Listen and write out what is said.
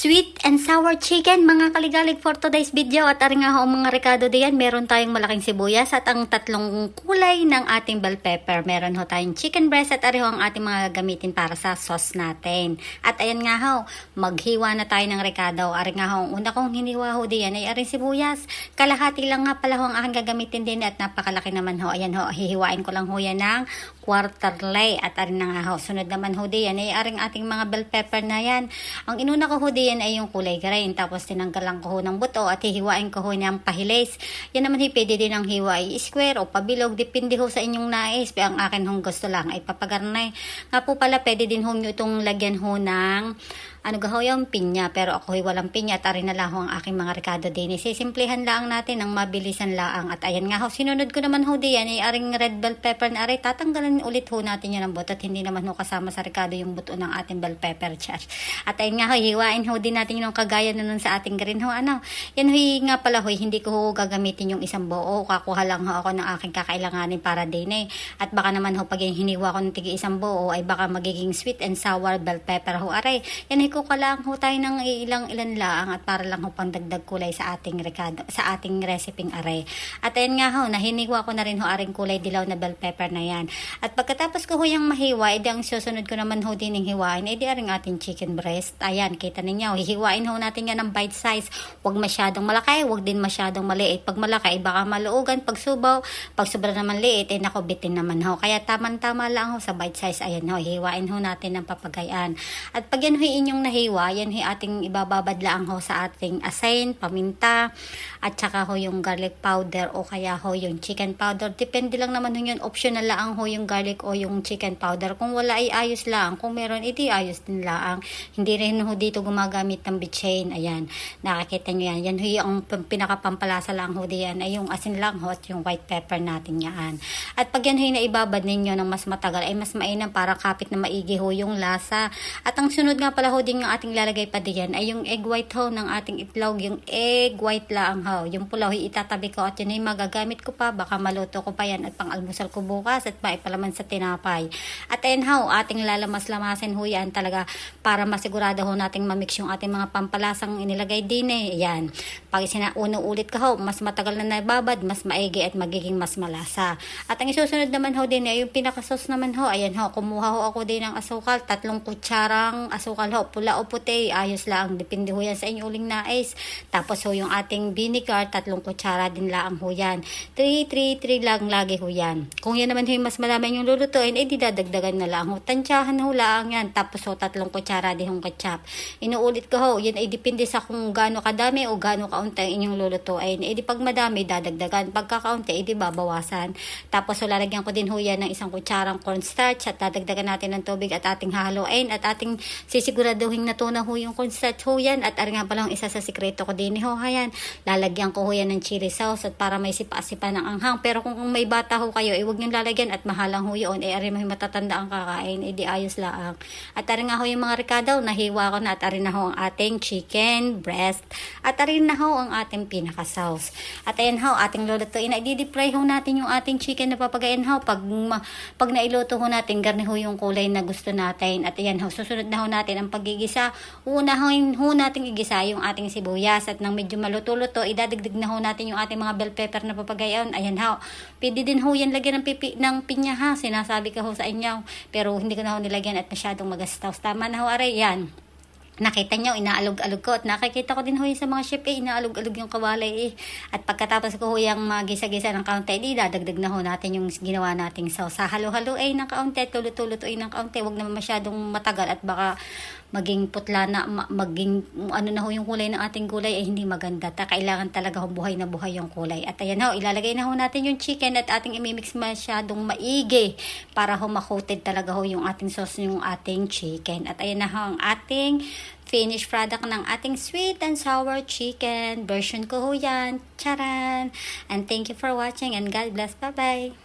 Sweet and sour chicken, mga kaligalig for today's video. At ari nga ho mga rekado diyan, meron tayong malaking sibuyas at ang tatlong kulay ng ating bell pepper. Meron ho tayong chicken breast at ari ho ang ating mga gamitin para sa sauce natin. At ayan nga ho, maghiwa na tayo ng rekado. Ari nga ho, una kong hiniwa ho diyan ay aring sibuyas. Kalahati lang nga pala ho ang aking gagamitin din at napakalaki naman ho. Ayan ho, hihiwain ko lang ho yan ng quarterly. At ari na nga ho, sunod naman ho diyan ay aring ating mga bell pepper na yan. Ang inuna ko ho diyan ay yung kulay green, tapos tinanggalan ko ho ng buto at hihiwain ko ho ng pahilis. Yan naman pwede din ang hiwa ay square o pabilog, depende ho sa inyong nais. Pero ang akin hong gusto lang ay papagarnay. Nga po pala pwede din ho nyo itong lagyan ho ng yung pinya, pero ako ay walang pinya at arin na lang ho ang aking mga rekado din. Sisimplihan lang natin ang mabilisan lang. At ayan nga ho, sinunod ko naman ho diyan ay aring red bell pepper na aray, tatanggalan ulit ho natin yan ng buto at hindi naman ho kasama sa rekado yung buto ng ating bell pepper char. At ayun nga ho, hiwain ho din natin yung kagaya na nun sa ating green ho. Yan ho nga pala ho, hindi ko ho gagamitin yung isang buo, kakuha lang ho ako ng aking kakailanganin para din eh. At baka naman ho, pag hiniwa ko ng tigi isang buo ay baka magiging sweet and sour bell pepper ho aray. Yan ay kukulang ho tayo ng ilan laang at para lang ho pangdagdag kulay sa ating rekado, sa ating reseping aray. At ayun nga ho, nahiniwa ko na rin ho aring kulay dilaw na bell pepper na yan. At pagkatapos ko ho yung mahiwa, edi ang susunod ko naman ho din yung hiwain, edi aring ating chicken breast. Ayan, kita ninyo, hihiwain ho natin yan ng bite size. Huwag masyadong malaki, huwag din masyadong maliit. Pag malaki, baka maluugan. Pag subaw, pag sobra naman liit, nako bitin naman ho. Kaya tamang-tama lang ho sa bite size. Ayan ho, hiwain ho natin ng papagayan. At pag yan ho inyong nahiwa, yan ho ating ibababad lang ho sa ating asin, paminta, at saka ho yung garlic powder o kaya ho yung chicken powder. Depende lang naman ho yun, optional lang ho yung garlic o yung chicken powder. Kung wala ay ayos lang. Kung meron, iti ayos din lang. Hindi rin ho dito gumagamit ng bitchain. Ayan, nakakita nyo yan. Yan ho yung pinakapampalasa lang ho diyan ay yung asin lang ho at yung white pepper natin yan. At pag yan ho yung naibabad ninyo ng mas matagal ay mas mainam para kapit na maigi ho yung lasa. At ang sunod nga pala ho din yung ating lalagay pa diyan ay yung egg white ho ng ating itlog. Yung egg white lang ho. Yung pula ho itatabi ko at yun ay magagamit ko pa. Baka maluto ko pa yan at pang almusal ko bukas at maipalaman sa tinapay. At ayun ho, ating lalamas-lamasin ho yan talaga para masigurado ho nating mamix yung ating mga pampalasang inilagay din eh. Ayan. Pag ulit ka ho, mas matagal na nababad, mas maigi at magiging mas malasa. At ang isusunod naman ho din ay yung pinakasos naman ho. Ayan ho, kumuha ho ako din ng asukal. 3 kutsarang asukal ho. Pula o puti, ayos lang. Depende ho yan sa inyong uling nais. Tapos ho yung ating vinegar, 3 kutsara din lang ho yan. 3 lang lagi ho yan. Kung yan naman ho yung mas marami yung lulutuin, eh di dadagdagan na lang ho. Tansyahan ho lang yan. Tapos ho 3 kutsara din hong ketchup. Inuulit ko ho, yan ay depende sa kung gaano kadami o gaano kaunti ang inyong lulutuin. Eh di pag madami, dadagdagan. Pag kakaunti, eh di babawasan. Tapos ho, lalagyan ko din ho yan ng 1 kutsarang cornstarch at dadagdagan natin ng tubig at ating haluin at ating sisiguraduhin na tuna ho yung cornstarch ho yan. At ari nga pala isa sa sikreto ko din ho, hayan. Lalagyan ko ho yan ng chili sauce at para may sipa-sipa ng anghang. Pero kung may bata ho kayo, eh huwag nyo lalagyan at mahalang ho yun. Eh ari mo matatanda ang kakain, eh di ayos lang. At ari nga ho yung mga rekado, nahiwa ko na at ari na ho ang ating chicken breast. At ari na ho ang ating pinaka-sauce. At ayan ho, ating lulutuin. I-deep-fry ho natin yung ating chicken na papagayin ho. Pag nailuto ho natin, garni ho yung kulay na gusto natin. At ayan ho, susunod na ho natin ang pagigisa. Una ho natin igisa yung ating sibuyas. At nang medyo maluto-luto, idadagdag na ho natin yung ating mga bell pepper na papagayon. Ayan ho, pwede din ho yan lagyan ng pinya ha. Sinasabi ko ho sa inyo. Pero hindi ko na ho nilagyan at masyadong magastaws. Tama na ho, aray, yan. Nakita nyo, inaalog-alog ko at nakikita ko din ho yung sa mga chef inaalog-alog yung kawalay At pagkatapos ko ho yung magisa-gisa ng kaunti, dadagdag na ho natin yung ginawa nating sauce. Halo-haloy ng kaunti, tulo-tuloy ng kaunti, wag naman masyadong matagal at baka maging putla na, maging ano na ho yung kulay ng ating gulay ay hindi maganda. Kailangan talaga ho buhay na buhay yung kulay. At ayan ho, ilalagay na ho natin yung chicken at ating imimix masyadong maigi para ho makoated talaga ho yung ating sauce yung ating chicken. At ayan na ho ang ating finished product ng ating sweet and sour chicken. Version ko ho yan. Charan! And thank you for watching and God bless. Bye-bye!